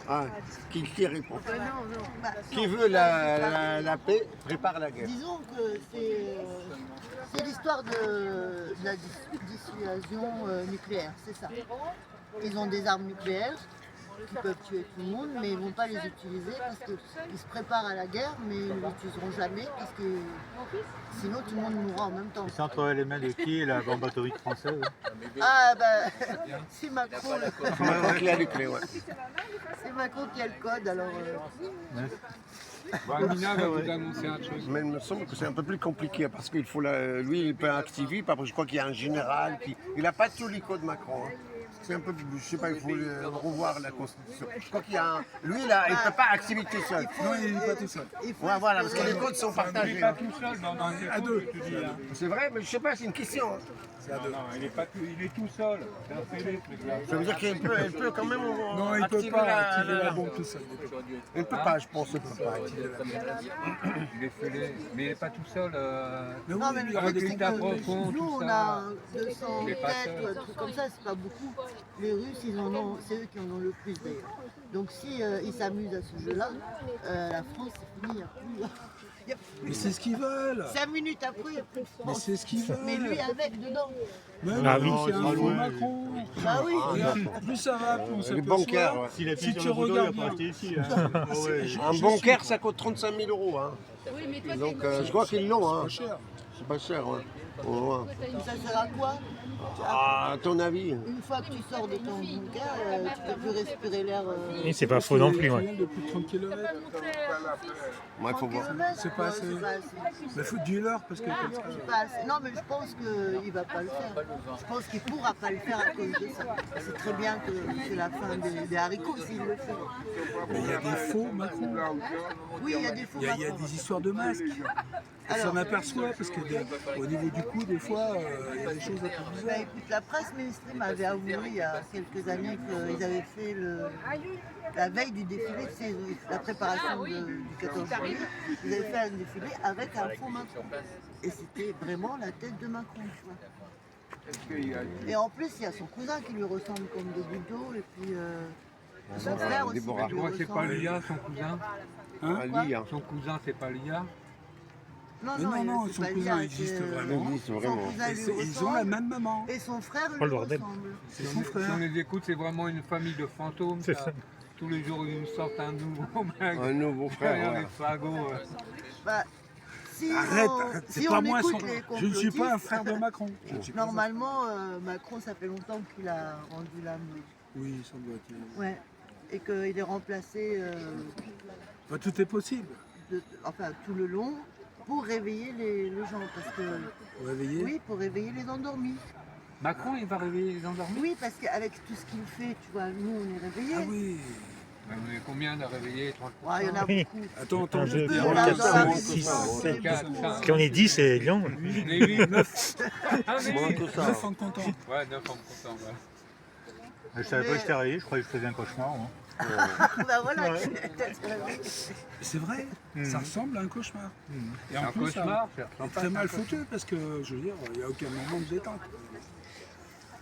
Ah, qui répond? Bah, Qui veut la paix prépare la guerre. disons que c'est l'histoire de la dissuasion nucléaire, c'est ça. Ils ont des armes nucléaires qui peuvent tuer tout le monde, mais ils ne vont pas les utiliser parce qu'ils se préparent à la guerre, mais ils ne l'utiliseront jamais parce que sinon tout le monde mourra en même temps. C'est entre les mains de qui et la bombe atomique française? Ah bah, c'est Macron, Qui a les clés, ouais. c'est Macron qui a le code, alors... Bon, Amina va vous annoncer un truc. Mais il me semble que c'est un peu plus compliqué parce qu'il faut lui il peut activer, puis après je crois qu'il y a un général qui. Il n'a pas tous les codes Macron. Hein. C'est un peu, je sais pas, il faut revoir la constitution. Je crois qu'il y a un. Lui il ne peut pas activer tout seul. Non, il n'est pas tout seul. Ouais, voilà, parce que les codes sont Il partagés. n'est pas tout seul, non, non, À deux. C'est vrai, mais je sais pas, c'est une question. Hein. non, il est tout seul. C'est un télé, ce truc-là. Ça veut dire qu'il peut quand même. Non, il ne peut pas activer la bombe tout seul. Il ne peut pas, je pense, il ne peut pas. Il est fêlé, mais il n'est pas tout seul. Non, mais le Avec truc, les c'est tapes que profond, nous, tout on ça. a 200 Il est pas têtes seul. ou un truc comme ça, c'est pas beaucoup. Les Russes, c'est eux qui en ont le plus d'ailleurs. Donc si ils s'amusent à ce jeu-là, la France, c'est fini, il n'y a plus. Mais c'est ce qu'ils veulent. 5 minutes après, il n'y a plus de Mais France. c'est ce qu'ils veulent. Mais lui avec dedans. Mais Ah non, oui, c'est un faux Macron. Bah oui. Regarde, plus ça va, plus on Les s'aperçoit. bancaires, ouais. S'il appuie Si sur tu le bouton, il regardes va pas bien. rester ici. Hein. Ouais. Un bancaire, ça coûte 35 000 euros. Hein. Donc je crois qu'ils l'ont. Hein. Pas cher. C'est pas cher. Ouais. Ouais. Ça sert à quoi? Ah, à ton avis? Une fois que tu sors de ton bunker, tu peux plus respirer l'air. Et c'est pas faux non plus. Il Ouais. vient de plus de 30 km. Moi, il faut voir. C'est pas assez. Mais faut dis-leur parce que comme ça. C'est pas assez. Non, mais je pense qu'il va pas le faire. Je pense qu'il pourra pas le faire à cause de ça. C'est très bien que c'est la fin des haricots s'il le fait. Mais il y a des faux Macron. Oui, il y a des faux Il y a Macron. des histoires de masques. On Alors- s'en aperçoit parce que au niveau du cou, des fois, il y a des choses un peu Bah, bizarres. écoute, la presse mainstream avait avoué il y a quelques années qu'ils avaient fait la veille du défilé, c'est la préparation du 14 juillet, ils avaient fait un défilé avec un faux Macron. Et c'était vraiment la tête de Macron, tu vois. Et en plus, il y a son cousin qui lui ressemble comme de Budo, et puis son frère aussi. Déborah. qui lui Moi, c'est pas ressemble. Lia, son cousin. À lui, hein. Son cousin, c'est pas Lia. Non, Mais non, c'est son pas cousin Lia, existe c'est, vraiment. Il existe Son vraiment. cousin Et lui ils ont la ressemble, même maman. et son frère Oh, lui le bordel. ressemble. C'est son Si on frère. les écoute, c'est vraiment une famille de fantômes. C'est ça. ça. Tous les jours, ils nous sortent un nouveau mec. Un nouveau frère. Derrière voilà. les fagots. Bah, si Arrête, on- arrête, si c'est pas on moi écoute son. les Je ne suis pas un complotistes, frère de Macron. Je ne suis pas ça. Normalement, Macron, ça fait longtemps qu'il a rendu l'âme. Oui, semblerait-il. Ouais. Et qu'il est remplacé Enfin, tout est possible. enfin, tout le long pour réveiller les gens. Parce que, Vous réveillez. oui, pour réveiller les endormis. Macron, il va réveiller les endormis. Oui, parce qu'avec tout ce qu'il fait, tu vois, nous, on est réveillés. Ah oui. On est combien de réveillés? 30%. Ouais, il y en a Oui. beaucoup. Attends, attends, Un, je deux, vais trois, Là, quatre, dans la cinq, maison, six, sept. Quatre, cinq. Parce qu'on est 10 et Lyon. Les 8, 9. Ah, mais Moins oui. que ça. 9 en comptant. Ouais, 9 en comptant. Ouais. Je savais pas que j'étais réveillé, je croyais que je faisais un cauchemar. Moi. Bah voilà. C'est vrai, ça ressemble à un cauchemar. Et Un en plus, cauchemar, ça c'est est très mal foutu parce que, je veux dire, il n'y a aucun moment de détente.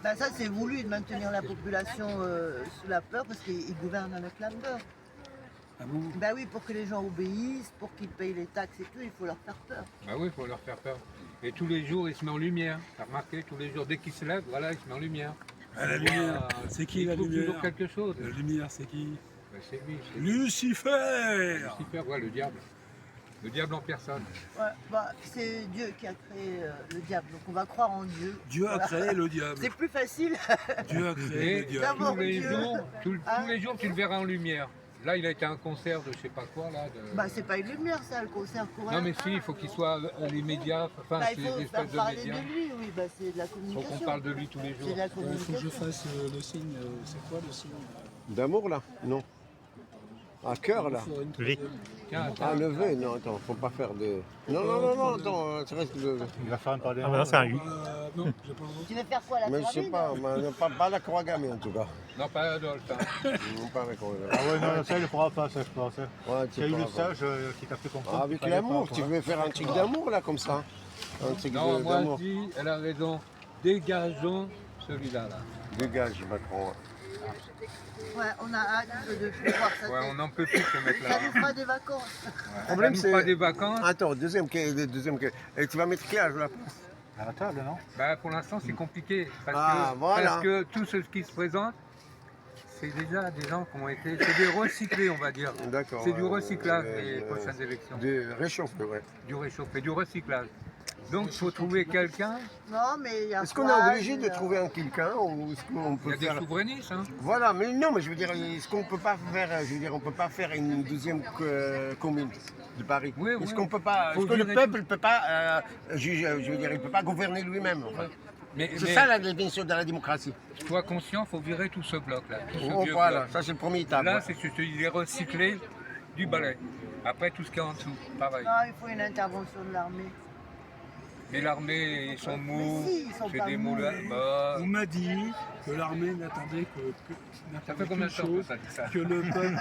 Bah ça, c'est voulu de maintenir la population sous la peur parce qu'ils gouvernent avec la peur. Ah bon? Bah oui, pour que les gens obéissent, pour qu'ils payent les taxes et tout, il faut leur faire peur. Bah oui, il faut leur faire peur. Et tous les jours, il se met en lumière. T'as remarqué, tous les jours, dès qu'il se lève, voilà, il se met en lumière. Ah, la lumière, c'est qui Il la trouve lumière? toujours quelque chose. La lumière, c'est qui? Bah, c'est lui, c'est Lucifer! Lucifer, ouais, le diable. Le diable en personne. Ouais, bah, c'est Dieu qui a créé le diable, donc on va croire en Dieu. Dieu a Voilà. créé le diable. C'est plus facile. Dieu a créé Et le diable. d'abord, tous les Dieu. jours, tous Hein? les jours, tu le verras en lumière. Là, il a été à un concert de je sais pas quoi, là. Bah c'est pas une lumière ça, le concert coréen. Non, mais si, il faut qu'il soit les médias, enfin, Bah, c'est il des faut faire espèces de parler médias. de lui, oui, bah c'est de la Il faut communication. qu'on parle de lui tous les C'est jours. de la Il faut que je communication. fasse le signe. C'est quoi le signe? D'amour là? Non. À cœur là? Il faudrait une Oui. troisième. Tiens, Ah, levé? Non, attends, faut pas faire de. Non, non, non, non, attends, ça reste le. Il va faire un parler. Ah, bah non, c'est un U. Non, j'ai pas le droit. Tu veux faire quoi la Mais je sais pyramide pas, mais pas la croix gammée en tout cas. non, pas Adolphe. Hein. Non, pas la croix Ah gammée. ouais, non, ça, il ne pourra pas, ça, je pense. Ouais, Il y a eu pas le grave. sage qui t'a fait comprendre. Ah, avec qu'il fallait l'amour, pas, tu quoi. veux faire un truc d'amour là comme ça? Un truc Non, moi, d'amour. je dis, elle a raison. Dégageons celui-là, là. Dégage Macron. Ouais, on a hâte de pouvoir ça. Ouais, on n'en peut plus de se mettre là. Ça nous fera des vacances. Le problème, c'est- pas des vacances. Attends, deuxième. Et tu vas mettre qui à la place? À la table, non? Bah, pour l'instant, c'est compliqué. Parce, Ah, que, voilà. parce que tout ce qui se présente, c'est déjà des gens qui ont été. C'est des recyclés, on va dire. D'accord. C'est du recyclage, les prochaines élections. Du réchauffement, ouais. Du réchauffé, du recyclage. Donc, il faut trouver quelqu'un. Non, mais il y a Est-ce qu'on est quoi, obligé de trouver un quelqu'un ou est-ce qu'on Il y peut a des faire... souverainistes, hein. Voilà, mais non, mais je veux dire, est-ce qu'on peut pas faire, je veux dire, on peut pas faire une deuxième commune de Paris? Oui, Est-ce oui. qu'on peut pas, Faut est-ce que le virer peuple ne peut pas juger, je veux dire, il peut pas gouverner lui-même, en fait. Mais, C'est ça la définition de la démocratie. sois conscient, il faut virer tout ce bloc-là. Tout ce Oh, vieux voilà, bloc. ça c'est le premier étape. Là, ouais. c'est les recyclés du balai. Après, tout ce qui est en dessous, pareil. Non, il faut une intervention de l'armée. Mais l'armée, ils sont mous, Mais si, ils sont c'est pas des mous. moulins. Bah, On m'a dit que l'armée n'attendait ça fait combien de temps que ça dit ça que le peuple.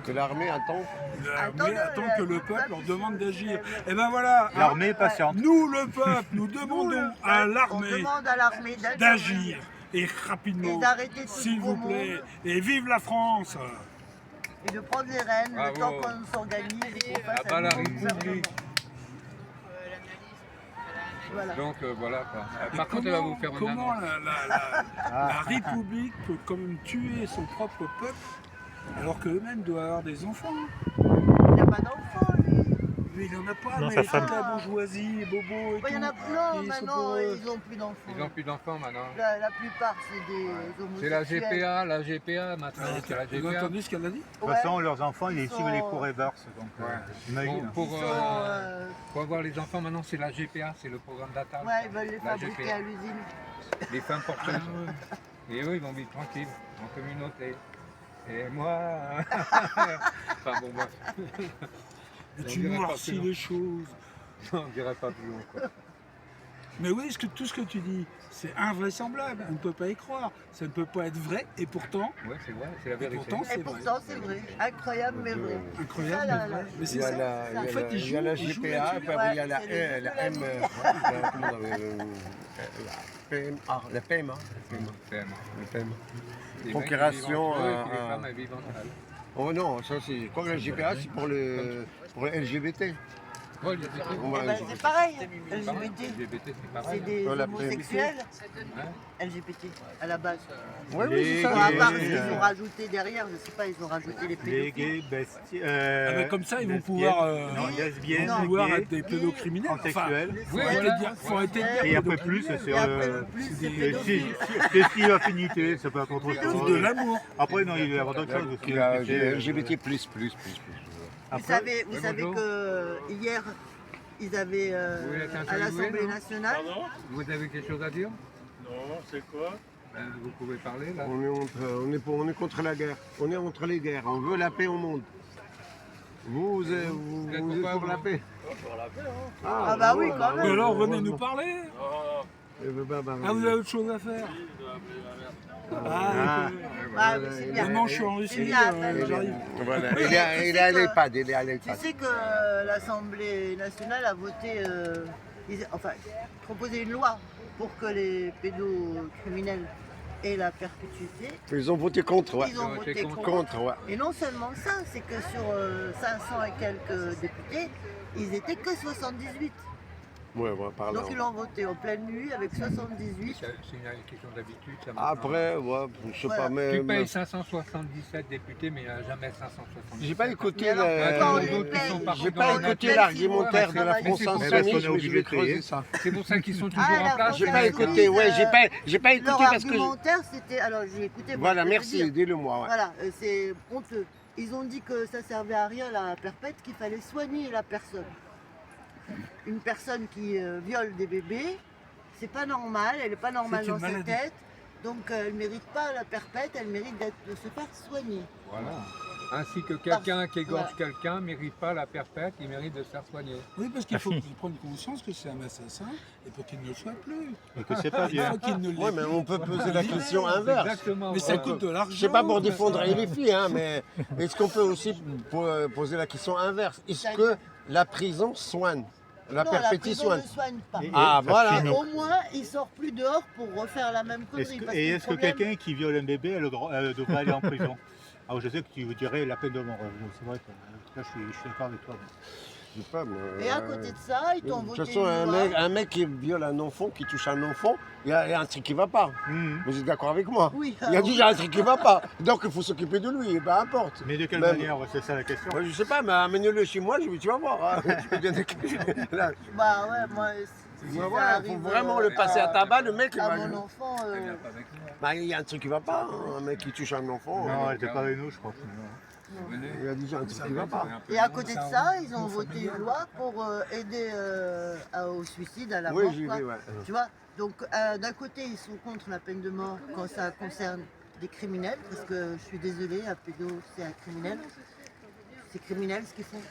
Que l'armée attend. L'armée attend que le peuple leur demande d'agir. Et ben voilà. L'armée est patiente. Nous, le peuple, nous demandons à On l'armée demande à l'armée d'agir et rapidement, Et d'arrêter tout s'il le vous gros plaît. Et vive la France. et de prendre les rênes Bravo. le temps qu'on s'organise et qu'on fasse Ah bah, un la nouveau République. gouvernement. Voilà. Donc voilà quoi. Et Par contre, elle va vous faire une comment annonce. la République peut quand même tuer son propre peuple alors qu'eux-mêmes doivent avoir des enfants? Il n'y a pas d'enfants, lui. Mais il n'en a pas, Non, mais sa toute femme. la bourgeoisie, les bobos et Il y en a tout. non, Ils sont maintenant, pour eux. ils n'ont plus d'enfants. Ils n'ont plus d'enfants maintenant. La plupart, c'est des C'est la homosexuels. GPA maintenant. C'est la Vous avez GPA. entendu ce qu'elle a dit? De toute façon, leurs enfants, ils Ils suivent les sont- cours et verses. Donc, Ouais. imagine. Pour, Ils sont, pour avoir les enfants maintenant, c'est la GPA, c'est le programme d'Atal. ouais, ils veulent les La fabriquer GPA. à l'usine. Les femmes porteuses. Et eux, ils vont vivre tranquilles, en communauté. Et moi. Enfin bon, bref. Et On tu dirait pas noircis plus long. les choses. On dirait pas plus long quoi. Mais oui, tout ce que tu dis, c'est invraisemblable. On ne peut pas y croire. Ça ne peut pas être vrai. Et pourtant, Ouais, c'est vrai, c'est la vérité. pourtant, Et c'est vrai. pourtant, c'est vrai. Incroyable, mais vrai. Incroyable, C'est ça, mais vrai. Mais Il c'est y a ça. la, il y a En fait, la- ils il y a la jouent- ils jouent GPA, là-dessus. puis après il y a Ouais, la, c'est le- la M, comment on appelle, la PMA, C'est le PMA. les Procuration, mecs, ils vivent entre eux, et puis les à- femmes, elles vivent entre elles. Oh non, ça c'est, je crois que la GPA c'est pour le LGBT. Ouais, les LGBT, On va- Eh ben, c'est pareil, c'est pareil. LGBT. LGBT, c'est C'est pareil. des Voilà, homosexuels Hein. LGBT à la base. Oui, oui, c'est Bon, ça. à part gays, qu'ils ont rajouté derrière, je sais pas, ils ont rajouté les Les pédophiles. gays, besties. Ah, mais comme ça, ils vont lesbiennes, pouvoir, non, Oui, lesbiennes, non. pouvoir gays, être des pédocriminels. Enfin, transsexuels. Oui, faut arrêter voilà. de dire, faut arrêter de dire Et après pédocriminel. plus, c'est Et après, sur le plus, c'est des- pédophile. c'est affinité, ça peut être autre C'est chose. de l'amour. Après, non, il va y avoir d'autres choses aussi. Il y a LGBT, LGBT++. Vous savez Oui, que hier, ils avaient Vous voulez être à interviewé, l'Assemblée non nationale. Vous avez quelque chose à dire? Non, c'est quoi? Vous pouvez parler là. On est contre la guerre. On est entre les guerres. On veut la paix au monde. Vous êtes pour la paix? Ah bah oui, quand Mais même. alors, venez nous parler. Ah, vous avez autre chose à faire. Ah, Ah, mais c'est bien. maintenant je suis en C'est Russie, bien, j'arrive. Voilà. Il est à l'EHPAD. Il est à Tu l'EHPAD. sais que l'Assemblée nationale a voté, enfin, proposé une loi pour que les pédocriminels aient la perpétuité. Ils ont voté contre, ouais. Ils ont voté voté contre. Contre, ouais. Et non seulement ça, c'est que sur 500 et quelques députés, ils étaient que 78. Ouais, par là. Donc ils l'ont voté en pleine nuit avec 78. C'est une question d'habitude. ça, maintenant. Après, ouais, je sais Voilà. pas, mais. Tu payes 577 députés, mais il n'y a jamais 577. J'ai pas écouté Mais alors, quand on le. les paye, J'ai quand pas on les écouté paye, l'argumentaire ils de la vont France travailler. Mais parce qu'on est insoumise, mais je obligé vais de payer. creuser ça. C'est pour ça qu'ils sont toujours Ah, en la place. France J'ai pas insoumise, écouté, ouais, j'ai pas écouté Leur parce que. argumentaire, c'était. Alors j'ai écouté. moi, Voilà, je peux te merci, dire. dis-le-moi. Ouais. Voilà, c'est honteux. Ils ont dit que ça servait à rien la perpète, qu'il fallait soigner la personne. Une personne qui viole des bébés, c'est pas normal, elle n'est pas normale C'est une dans sa maladie. tête, donc elle ne mérite pas la perpète, elle mérite de se faire soigner. Voilà. Ainsi que quelqu'un qui égorge Voilà. quelqu'un ne mérite pas la perpète, il mérite de se faire soigner. Oui, parce qu'il faut qu'ils prennent conscience que c'est un assassin et pour qu'il ne le soit plus. Et que c'est pas Une bien. fois qu'il ne l'est Ouais, mais plus, on peut poser la question inverse. Exactement. mais ça voilà. coûte de l'argent. Je sais pas pour tout défendre ça. les filles, hein, mais est-ce qu'on peut aussi poser la question inverse? Est-ce que la prison soigne? La Non, perpétuation. la prison ne soigne pas. Ah, Ça voilà. finit. Au moins, il sort plus dehors pour refaire la même connerie. parce Et le est-ce que problème- quelqu'un qui viole un bébé devrait aller en prison? Alors je sais que tu vous dirais la peine de mort. C'est vrai que là je suis d'accord avec toi. Je sais pas, mais, Et à côté de ça, ils de t'ont toute voté façon, une loi. un mec qui viole un enfant, qui touche un enfant, il y a un truc qui va pas. Mhm. Vous êtes d'accord avec moi? Oui, Il a dit il y a un truc qui va pas. Donc il faut s'occuper de lui, et peu importe. Mais de quelle Même- manière? C'est ça la question. Moi, je sais pas, mais amène-le chez moi, tu vas voir. Hein. Je peux donner Là, Bah ouais, moi. si ça voilà, il faut arrive, vraiment le passer à tabac, le mec. Il à va- mon enfant. Elle vient pas avec moi. Bah, il y a un truc qui va pas. Hein. Un mec qui touche un enfant. Non, elle n'était pas avec nous, je crois. Venez. Il y a déjà un truc qui va pas. Et à côté de ça, ils ont voté une loi pour aider au suicide, à la Oui, mort. j'y quoi. vais, ouais. Tu vois, donc d'un côté, ils sont contre la peine de mort quand ça concerne des criminels, parce que je suis désolée, un pédo, c'est un criminel. C'est criminel ce qu'ils font.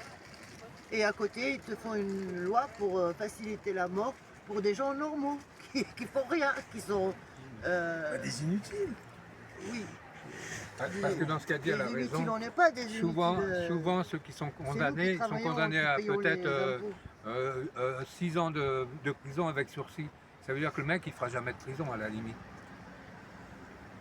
Et à côté, ils te font une loi pour faciliter la mort pour des gens normaux, qui font rien, qui sont... Des inutiles. oui, Parce que dans ce qu'a dit, elle a des raison. inutiles, on n'est pas des Souvent, inutiles. souvent, ceux qui sont C'est nous qui condamnés sont travaillons, condamnés qui à payons les peut-être impôts. 6 ans de prison avec sursis. Ça veut dire que le mec, il fera jamais de prison à la limite.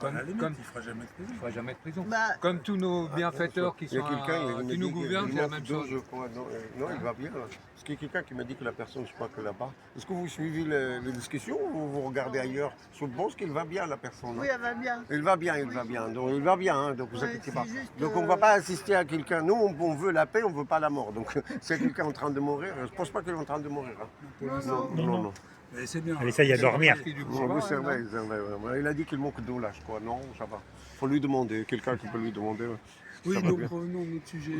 À la limite, comme- il fera jamais de prison. Il fera jamais de prison. Bah, Comme tous nos bienfaiteurs qui Il y a sont quelqu'un qui nous gouvernent, c'est la même chose. Je crois. Non, il va bien. Là. Parce qu'il y a quelqu'un qui m'a dit que la personne, je crois que là-bas. Est-ce que vous suivez les discussions ou vous regardez ailleurs? Je pense qu'il va bien, la personne. oui, elle va bien. Il va bien, il va bien. Donc il va bien, hein, donc vous Ouais, inquiétez c'est pas. juste, Donc on ne va pas assister à quelqu'un. Nous, on veut la paix, on ne veut pas la mort. Donc c'est quelqu'un en train de mourir. Je ne pense pas qu'il est en train de mourir. Hein. Pour l'instant. Non. Mais c'est bien. Allez, ça y est, à dormir. Non, vous servez, il a dit qu'il manque d'eau là, je crois. Non, ça va. Faut lui demander. Quelqu'un qui peut lui demander. Oui, Ça va donc bien. revenons à notre sujet.